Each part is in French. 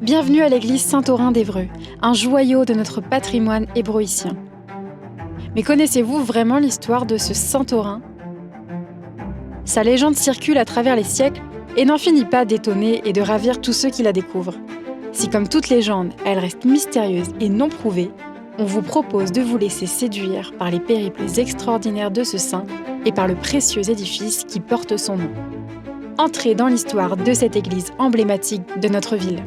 Bienvenue à l'église Saint-Orin d'Évreux, un joyau de notre patrimoine hébroïcien. Mais connaissez-vous vraiment l'histoire de ce Saint-Orin ? Sa légende circule à travers les siècles et n'en finit pas d'étonner et de ravir tous ceux qui la découvrent. Si comme toute légende, elle reste mystérieuse et non prouvée, on vous propose de vous laisser séduire par les périples extraordinaires de ce saint et par le précieux édifice qui porte son nom. Entrez dans l'histoire de cette église emblématique de notre ville.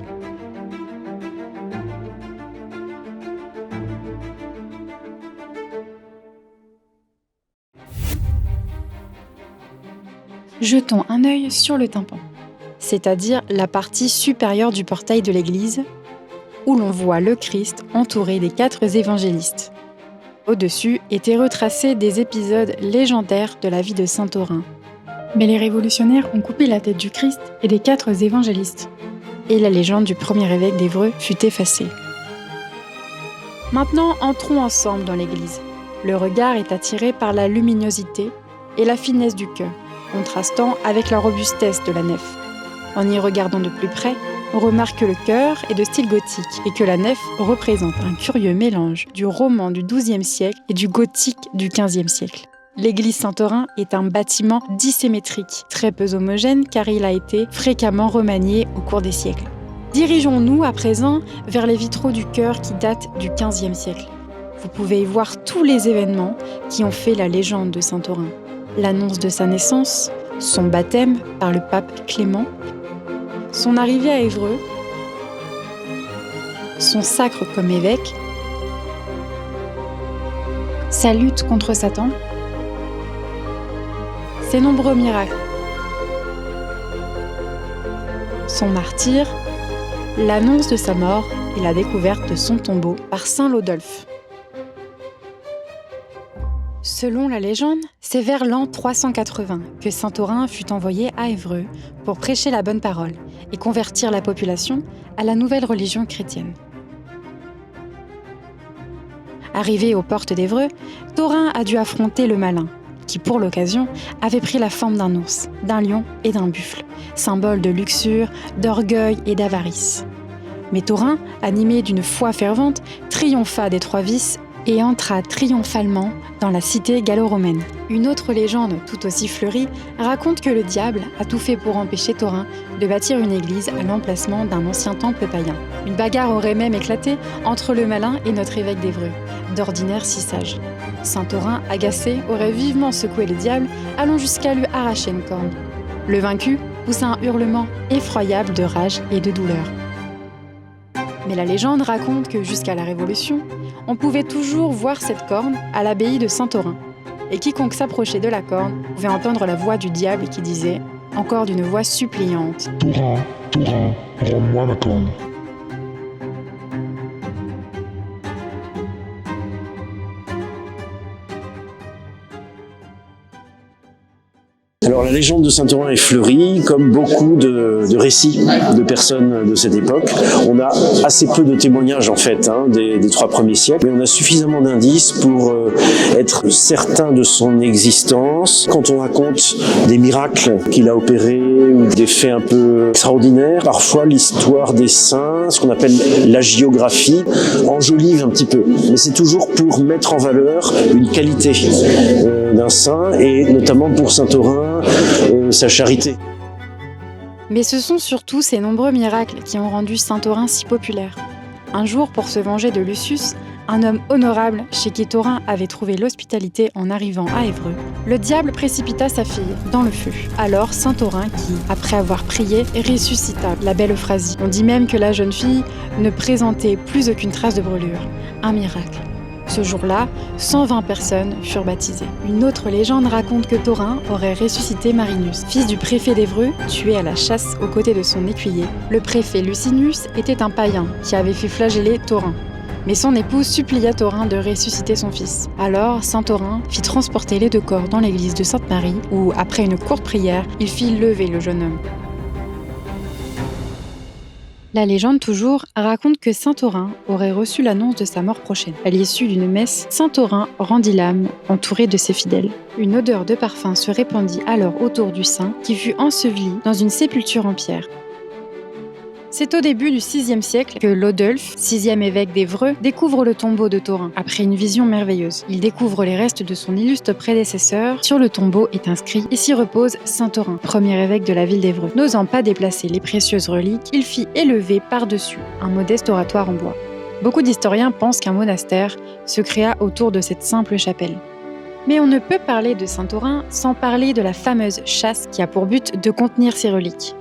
Jetons un œil sur le tympan, c'est-à-dire la partie supérieure du portail de l'église, où l'on voit le Christ entouré des 4 évangélistes. Au-dessus étaient retracés des épisodes légendaires de la vie de Saint-Orin. Mais les révolutionnaires ont coupé la tête du Christ et des 4 évangélistes. Et la légende du premier évêque d'Évreux fut effacée. Maintenant, entrons ensemble dans l'église. Le regard est attiré par la luminosité et la finesse du chœur, contrastant avec la robustesse de la nef. En y regardant de plus près, on remarque que le chœur est de style gothique et que la nef représente un curieux mélange du roman du XIIe siècle et du gothique du XVe siècle. L'église Saint-Orin est un bâtiment dissymétrique, très peu homogène car il a été fréquemment remanié au cours des siècles. Dirigeons-nous à présent vers les vitraux du chœur qui datent du XVe siècle. Vous pouvez y voir tous les événements qui ont fait la légende de Saint-Orin. L'annonce de sa naissance, son baptême par le pape Clément, son arrivée à Évreux, son sacre comme évêque, sa lutte contre Satan, ses nombreux miracles, son martyre, l'annonce de sa mort et la découverte de son tombeau par saint Lodolphe. Selon la légende, c'est vers l'an 380 que Saint-Orin fut envoyé à Évreux pour prêcher la bonne parole et convertir la population à la nouvelle religion chrétienne. Arrivé aux portes d'Évreux, Thorin a dû affronter le malin, qui pour l'occasion avait pris la forme d'un ours, d'un lion et d'un buffle, symbole de luxure, d'orgueil et d'avarice. Mais Thorin, animé d'une foi fervente, triompha des 3 vices et entra triomphalement dans la cité gallo-romaine. Une autre légende, tout aussi fleurie, raconte que le diable a tout fait pour empêcher Thorin de bâtir une église à l'emplacement d'un ancien temple païen. Une bagarre aurait même éclaté entre le malin et notre évêque d'Évreux, d'ordinaire si sage. Saint-Orin, agacé, aurait vivement secoué le diable, allant jusqu'à lui arracher une corne. Le vaincu poussa un hurlement effroyable de rage et de douleur. Mais la légende raconte que jusqu'à la Révolution, on pouvait toujours voir cette corne à l'abbaye de Saint-Orin. Et quiconque s'approchait de la corne pouvait entendre la voix du diable qui disait, encore d'une voix suppliante, « Thorin, Thorin, rends-moi ma corne !» Alors la légende de Saint-Orin est fleurie, comme beaucoup de récits de personnes de cette époque. On a assez peu de témoignages en fait des 3 premiers siècles, mais on a suffisamment d'indices pour être certain de son existence. Quand on raconte des miracles qu'il a opérés ou des faits un peu extraordinaires, parfois l'histoire des saints, ce qu'on appelle l'hagiographie, enjolive un petit peu. Mais c'est toujours pour mettre en valeur une qualité d'un saint et notamment pour Saint-Orin, sa charité. Mais ce sont surtout ces nombreux miracles qui ont rendu Saint-Orin si populaire. Un jour, pour se venger de Lucius, un homme honorable chez qui Thorin avait trouvé l'hospitalité en arrivant à Évreux, le diable précipita sa fille dans le feu. Alors Saint-Orin qui, après avoir prié, ressuscita la belle Euphrasie. On dit même que la jeune fille ne présentait plus aucune trace de brûlure. Un miracle. Ce jour-là, 120 personnes furent baptisées. Une autre légende raconte que Thorin aurait ressuscité Marinus, fils du préfet d'Évreux, tué à la chasse aux côtés de son écuyer. Le préfet Licinius était un païen qui avait fait flageller Thorin. Mais son épouse supplia Thorin de ressusciter son fils. Alors, saint Thorin fit transporter les 2 corps dans l'église de Sainte-Marie, où, après une courte prière, il fit lever le jeune homme. La légende toujours raconte que Saint-Orin aurait reçu l'annonce de sa mort prochaine. À l'issue d'une messe, Saint-Orin rendit l'âme, entouré de ses fidèles. Une odeur de parfum se répandit alors autour du saint, qui fut enseveli dans une sépulture en pierre. C'est au début du VIe siècle que Lodulf, 6e évêque d'Évreux, découvre le tombeau de Thorin, après une vision merveilleuse. Il découvre les restes de son illustre prédécesseur. Sur le tombeau est inscrit « Ici repose saint Thorin, premier évêque de la ville d'Évreux ». N'osant pas déplacer les précieuses reliques, il fit élever par-dessus un modeste oratoire en bois. Beaucoup d'historiens pensent qu'un monastère se créa autour de cette simple chapelle. Mais on ne peut parler de saint Thorin sans parler de la fameuse châsse qui a pour but de contenir ces reliques.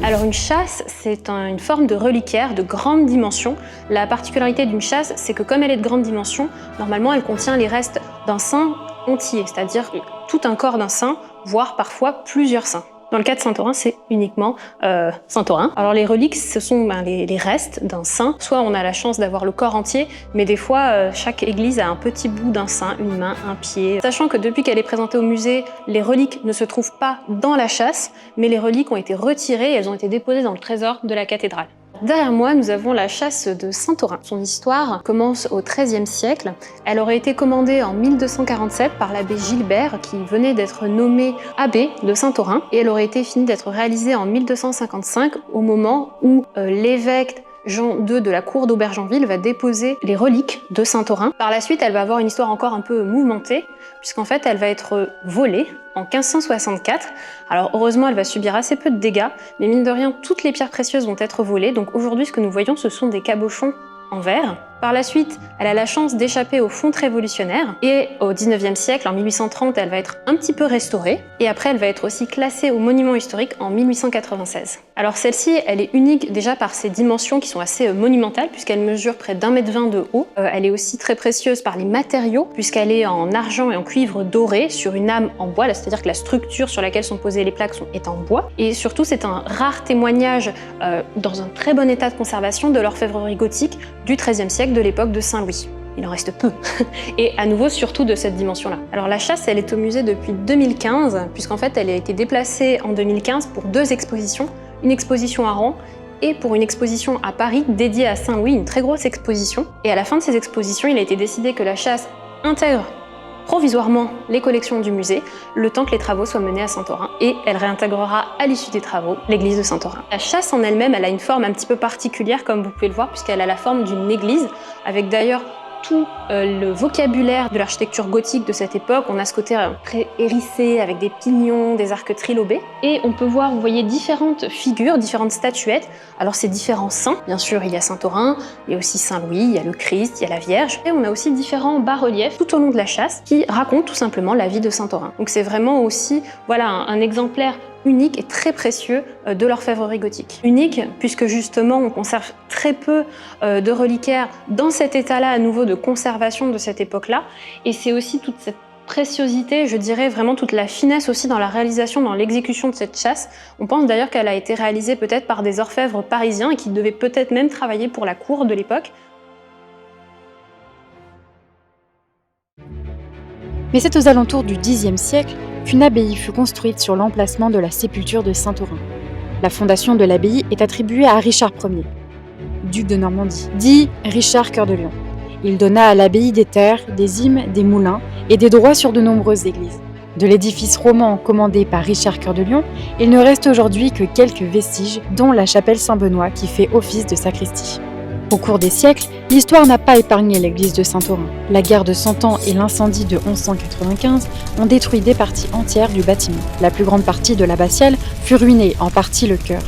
Alors une châsse, c'est une forme de reliquaire de grande dimension. La particularité d'une châsse, c'est que comme elle est de grande dimension, normalement elle contient les restes d'un saint entier, c'est-à-dire tout un corps d'un saint, voire parfois plusieurs saints. Dans le cas de saint Thorin, c'est uniquement saint Thorin. Alors les reliques, ce sont les restes d'un saint. Soit on a la chance d'avoir le corps entier, mais des fois, chaque église a un petit bout d'un saint, une main, un pied. Sachant que depuis qu'elle est présentée au musée, les reliques ne se trouvent pas dans la châsse, mais les reliques ont été retirées et elles ont été déposées dans le trésor de la cathédrale. Derrière moi, nous avons la châsse de saint Thorin. Son histoire commence au XIIIe siècle. Elle aurait été commandée en 1247 par l'abbé Gilbert, qui venait d'être nommé abbé de saint Thorin, et elle aurait été finie d'être réalisée en 1255, au moment où l'évêque Jean II de la cour d'Aubergenville va déposer les reliques de saint Thorin. Par la suite, elle va avoir une histoire encore un peu mouvementée, puisqu'en fait, elle va être volée en 1564. Alors heureusement, elle va subir assez peu de dégâts, mais mine de rien, toutes les pierres précieuses vont être volées. Donc aujourd'hui, ce que nous voyons, ce sont des cabochons en verre. Par la suite, elle a la chance d'échapper aux fontes révolutionnaires et au 19e siècle, en 1830, elle va être un petit peu restaurée et après elle va être aussi classée au monument historique en 1896. Alors celle-ci, elle est unique déjà par ses dimensions qui sont assez monumentales puisqu'elle mesure près d'1,20 m de haut. Elle est aussi très précieuse par les matériaux puisqu'elle est en argent et en cuivre doré sur une âme en bois, c'est-à-dire que la structure sur laquelle sont posées les plaques est en bois. Et surtout, c'est un rare témoignage dans un très bon état de conservation de l'orfèvrerie gothique du XIIIe siècle, de l'époque de Saint-Louis. Il en reste peu. Et à nouveau, surtout de cette dimension-là. Alors la châsse, elle est au musée depuis 2015, puisqu'en fait, elle a été déplacée en 2015 pour 2 expositions. Une exposition à Rouen et pour une exposition à Paris dédiée à Saint-Louis, une très grosse exposition. Et à la fin de ces expositions, il a été décidé que la châsse intègre provisoirement les collections du musée, le temps que les travaux soient menés à Saint-Thorin, et elle réintégrera à l'issue des travaux l'église de Saint-Thorin. La châsse en elle-même, elle a une forme un petit peu particulière, comme vous pouvez le voir, puisqu'elle a la forme d'une église, avec d'ailleurs tout le vocabulaire de l'architecture gothique de cette époque. On a ce côté très hérissé, avec des pignons, des arcs trilobés, et on peut voir, vous voyez, différentes figures, différentes statuettes. Alors ces différents saints, bien sûr, il y a Saint-Thorin, il y a aussi Saint-Louis, il y a le Christ, il y a la Vierge, et on a aussi différents bas-reliefs tout au long de la châsse qui racontent tout simplement la vie de Saint-Thorin. Donc c'est vraiment aussi, voilà, un exemplaire unique et très précieux de l'orfèvrerie gothique. Unique puisque justement on conserve très peu de reliquaires dans cet état-là à nouveau de conservation de cette époque-là, et c'est aussi toute cette préciosité, je dirais vraiment toute la finesse aussi dans la réalisation, dans l'exécution de cette châsse. On pense d'ailleurs qu'elle a été réalisée peut-être par des orfèvres parisiens et qui devaient peut-être même travailler pour la cour de l'époque. Mais c'est aux alentours du Xe siècle qu'une abbaye fut construite sur l'emplacement de la sépulture de saint Thorin. La fondation de l'abbaye est attribuée à Richard Ier, duc de Normandie, dit Richard Cœur de Lion. Il donna à l'abbaye des terres, des hymnes, des moulins et des droits sur de nombreuses églises. De l'édifice roman commandé par Richard Cœur de Lion, il ne reste aujourd'hui que quelques vestiges, dont la chapelle Saint-Benoît qui fait office de sacristie. Au cours des siècles, l'histoire n'a pas épargné l'église de Saint-Thorin. La guerre de Cent Ans et l'incendie de 1195 ont détruit des parties entières du bâtiment. La plus grande partie de l'abbatiale fut ruinée, en partie le chœur.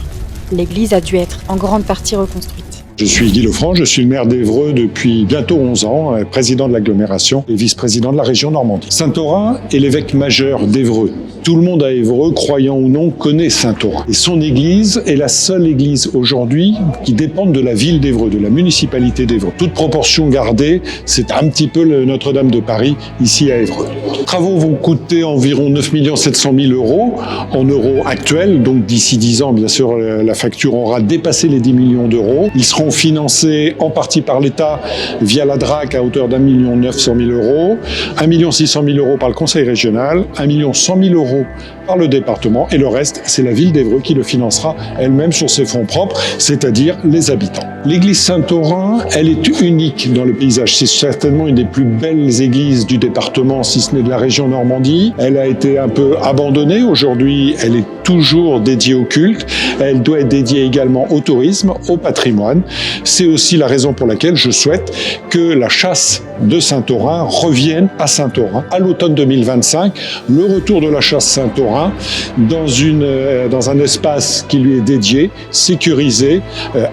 L'église a dû être en grande partie reconstruite. Je suis Guy Lefranc, je suis le maire d'Évreux depuis bientôt 11 ans, président de l'agglomération et vice-président de la région Normandie. Saint-Thorin est l'évêque majeur d'Évreux. Tout le monde à Évreux, croyant ou non, connaît Saint-Thorin. Et son église est la seule église aujourd'hui qui dépend de la ville d'Évreux, de la municipalité d'Évreux. Toute proportion gardée, c'est un petit peu le Notre-Dame de Paris, ici à Évreux. Les travaux vont coûter environ 9 700 000 € en euros actuels, donc d'ici 10 ans, bien sûr, la facture aura dépassé les 10 millions d'euros. Ils seront sont financés en partie par l'État via la DRAC à hauteur d'1 900 000 €, 1 600 000 € par le Conseil régional, 1 100 000 € par le département, et le reste, c'est la ville d'Évreux qui le financera elle-même sur ses fonds propres, c'est-à-dire les habitants. L'église Saint-Orin, elle est unique dans le paysage. C'est certainement une des plus belles églises du département, si ce n'est de la région Normandie. Elle a été un peu abandonnée. Aujourd'hui, elle est toujours dédiée au culte. Elle doit être dédiée également au tourisme, au patrimoine. C'est aussi la raison pour laquelle je souhaite que la chasse de Saint-Orin revienne à Saint-Orin à l'automne 2025. Le retour de la chasse Saint-Orin dans un espace qui lui est dédié, sécurisé,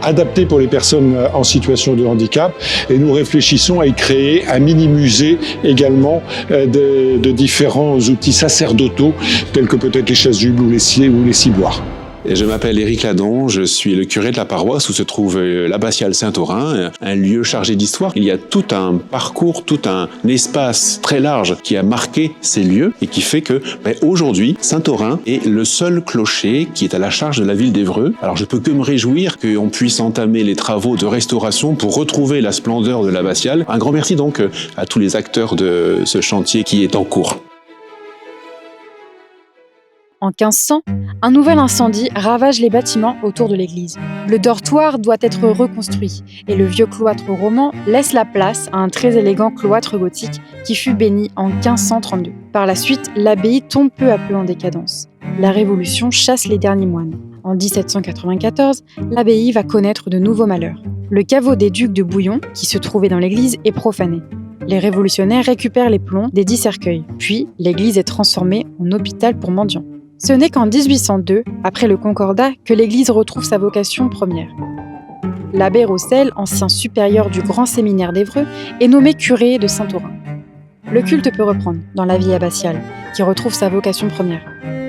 adapté pour les personnes en situation de handicap. Et nous réfléchissons à y créer un mini-musée également de différents outils sacerdotaux, tels que peut-être les chasubles ou les ciboires. Je m'appelle Éric Ladon, je suis le curé de la paroisse où se trouve l'abbatiale Saint-Orin, un lieu chargé d'histoire. Il y a tout un parcours, tout un espace très large qui a marqué ces lieux et qui fait que aujourd'hui, Saint-Orin est le seul clocher qui est à la charge de la ville d'Évreux. Alors je peux que me réjouir qu'on puisse entamer les travaux de restauration pour retrouver la splendeur de l'abbatiale. Un grand merci donc à tous les acteurs de ce chantier qui est en cours. En 1500, un nouvel incendie ravage les bâtiments autour de l'église. Le dortoir doit être reconstruit et le vieux cloître roman laisse la place à un très élégant cloître gothique qui fut béni en 1532. Par la suite, l'abbaye tombe peu à peu en décadence. La Révolution chasse les derniers moines. En 1794, l'abbaye va connaître de nouveaux malheurs. Le caveau des ducs de Bouillon, qui se trouvait dans l'église, est profané. Les révolutionnaires récupèrent les plombs des 10 cercueils. Puis, l'église est transformée en hôpital pour mendiants. Ce n'est qu'en 1802, après le Concordat, que l'Église retrouve sa vocation première. L'abbé Rossel, ancien supérieur du grand séminaire d'Évreux, est nommé curé de Saint-Orin. Le culte peut reprendre dans la vie abbatiale, qui retrouve sa vocation première.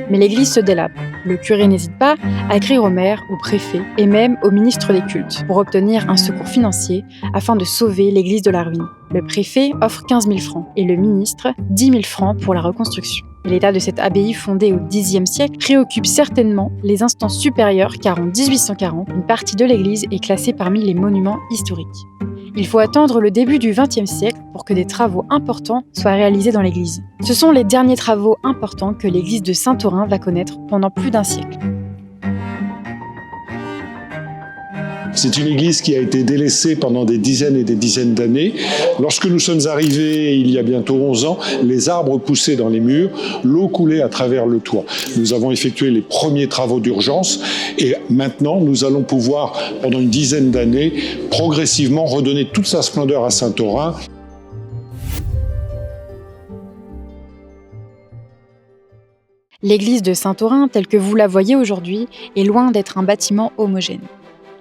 Mais l'Église se délabre. Le curé n'hésite pas à écrire au maire, au préfet et même au ministre des cultes pour obtenir un secours financier afin de sauver l'Église de la ruine. Le préfet offre 15 000 francs et le ministre 10 000 francs pour la reconstruction. Et l'état de cette abbaye fondée au Xe siècle préoccupe certainement les instances supérieures car en 1840, une partie de l'église est classée parmi les monuments historiques. Il faut attendre le début du XXe siècle pour que des travaux importants soient réalisés dans l'église. Ce sont les derniers travaux importants que l'église de Saint-Orin va connaître pendant plus d'1 siècle. C'est une église qui a été délaissée pendant des dizaines et des dizaines d'années. Lorsque nous sommes arrivés, il y a bientôt 11 ans, les arbres poussaient dans les murs, l'eau coulait à travers le toit. Nous avons effectué les premiers travaux d'urgence et maintenant, nous allons pouvoir, pendant une dizaine d'années, progressivement redonner toute sa splendeur à Saint-Orin. L'église de Saint-Orin, telle que vous la voyez aujourd'hui, est loin d'être un bâtiment homogène.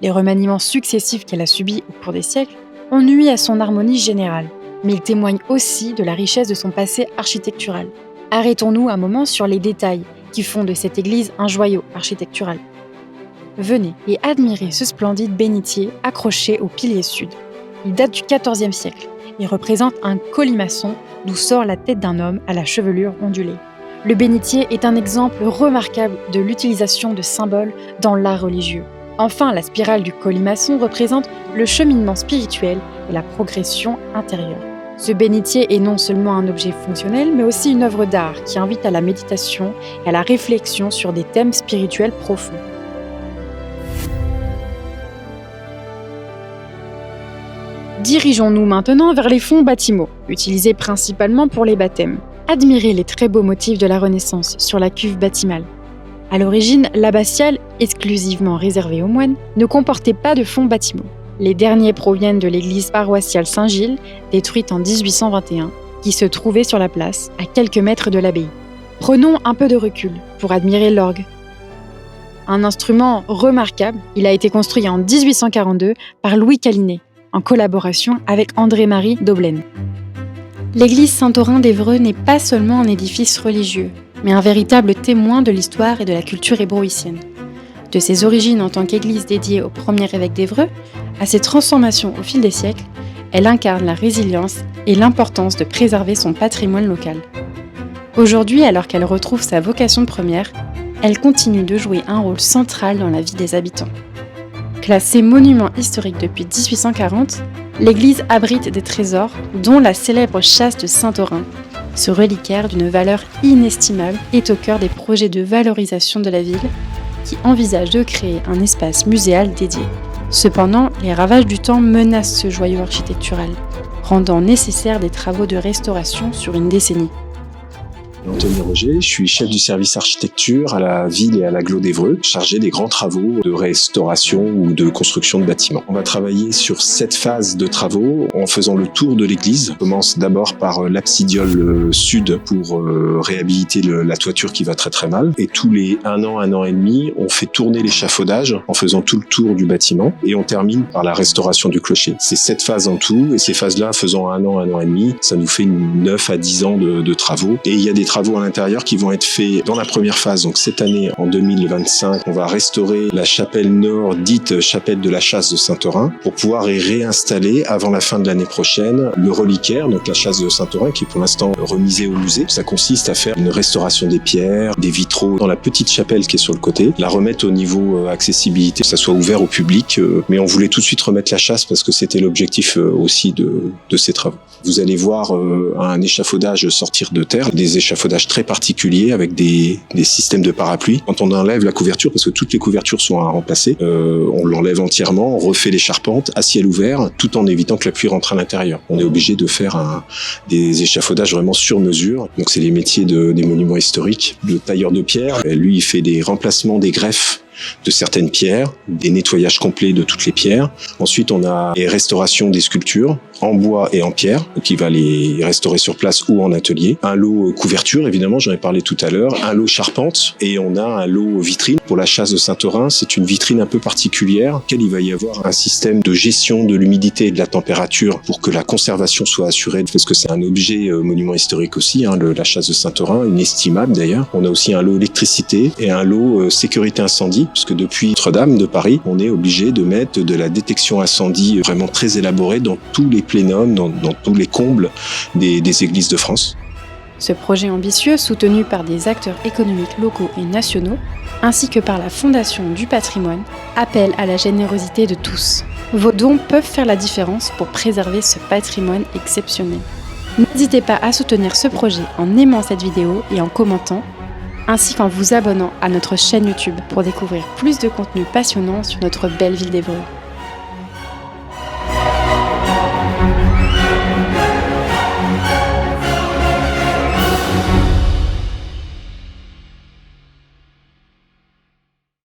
Les remaniements successifs qu'elle a subis au cours des siècles ont nui à son harmonie générale, mais ils témoignent aussi de la richesse de son passé architectural. Arrêtons-nous un moment sur les détails qui font de cette église un joyau architectural. Venez et admirez ce splendide bénitier accroché au pilier sud. Il date du XIVe siècle et représente un colimaçon d'où sort la tête d'un homme à la chevelure ondulée. Le bénitier est un exemple remarquable de l'utilisation de symboles dans l'art religieux. Enfin, la spirale du colimaçon représente le cheminement spirituel et la progression intérieure. Ce bénitier est non seulement un objet fonctionnel, mais aussi une œuvre d'art qui invite à la méditation et à la réflexion sur des thèmes spirituels profonds. Dirigeons-nous maintenant vers les fonds baptismaux, utilisés principalement pour les baptêmes. Admirez les très beaux motifs de la Renaissance sur la cuve baptismale. À l'origine, l'abbatiale, exclusivement réservée aux moines, ne comportait pas de fonds baptismaux. Les derniers proviennent de l'église paroissiale Saint-Gilles, détruite en 1821, qui se trouvait sur la place, à quelques mètres de l'abbaye. Prenons un peu de recul pour admirer l'orgue. Un instrument remarquable, il a été construit en 1842 par Louis Calinet, en collaboration avec André-Marie Daublaine. L'église Saint-Orin d'Évreux n'est pas seulement un édifice religieux, mais un véritable témoin de l'histoire et de la culture hébroïcienne. De ses origines en tant qu'église dédiée au premier évêque d'Évreux, à ses transformations au fil des siècles, elle incarne la résilience et l'importance de préserver son patrimoine local. Aujourd'hui, alors qu'elle retrouve sa vocation première, elle continue de jouer un rôle central dans la vie des habitants. Classée monument historique depuis 1840, l'église abrite des trésors, dont la célèbre châsse de Saint-Orin. Ce reliquaire d'une valeur inestimable est au cœur des projets de valorisation de la ville, qui envisagent de créer un espace muséal dédié. Cependant, les ravages du temps menacent ce joyau architectural, rendant nécessaire des travaux de restauration sur une décennie. Anthony Roger, je suis chef du service architecture à la ville et à l'agglo d'Évreux, chargé des grands travaux de restauration ou de construction de bâtiments. On va travailler sur 7 phases de travaux en faisant le tour de l'église. On commence d'abord par l'absidiole sud pour réhabiliter la toiture qui va très très mal. Et tous les 1 an et demi, on fait tourner l'échafaudage en faisant tout le tour du bâtiment. Et on termine par la restauration du clocher. C'est 7 phases en tout, et ces phases-là, faisant 1 an et demi, ça nous fait 9 à 10 ans de travaux. Et il y a des travaux à l'intérieur qui vont être faits dans la première phase. Donc cette année, en 2025, on va restaurer la chapelle nord, dite chapelle de la chasse de Saint-Orin, pour pouvoir y réinstaller avant la fin de l'année prochaine le reliquaire, donc la chasse de Saint-Orin, qui est pour l'instant remisée au musée. Ça consiste à faire une restauration des pierres, des vitraux dans la petite chapelle qui est sur le côté, la remettre au niveau accessibilité, que ça soit ouvert au public. Mais on voulait tout de suite remettre la chasse parce que c'était l'objectif aussi de ces travaux. Vous allez voir un échafaudage sortir de terre, des échafaudages très particuliers avec des systèmes de parapluie. Quand on enlève la couverture, parce que toutes les couvertures sont à remplacer, on l'enlève entièrement, on refait les charpentes à ciel ouvert, tout en évitant que la pluie rentre à l'intérieur. On est obligé de faire des échafaudages vraiment sur mesure. Donc c'est les métiers des monuments historiques. Le tailleur de pierre, lui, il fait des remplacements des greffes de certaines pierres, des nettoyages complets de toutes les pierres. Ensuite, on a les restaurations des sculptures en bois et en pierre, qui va les restaurer sur place ou en atelier. Un lot couverture, évidemment, j'en ai parlé tout à l'heure. Un lot charpente et on a un lot vitrine. Pour la chasse de Saint-Orin, c'est une vitrine un peu particulière, auquel il va y avoir un système de gestion de l'humidité et de la température pour que la conservation soit assurée, parce que c'est un objet monument historique aussi, la chasse de Saint-Orin, inestimable d'ailleurs. On a aussi un lot électricité et un lot sécurité incendie, puisque depuis Notre-Dame de Paris, on est obligé de mettre de la détection incendie vraiment très élaborée dans tous les plénums, dans tous les combles des églises de France. Ce projet ambitieux, soutenu par des acteurs économiques locaux et nationaux, ainsi que par la Fondation du patrimoine, appelle à la générosité de tous. Vos dons peuvent faire la différence pour préserver ce patrimoine exceptionnel. N'hésitez pas à soutenir ce projet en aimant cette vidéo et en commentant, ainsi qu'en vous abonnant à notre chaîne YouTube pour découvrir plus de contenus passionnants sur notre belle ville d'Évreux.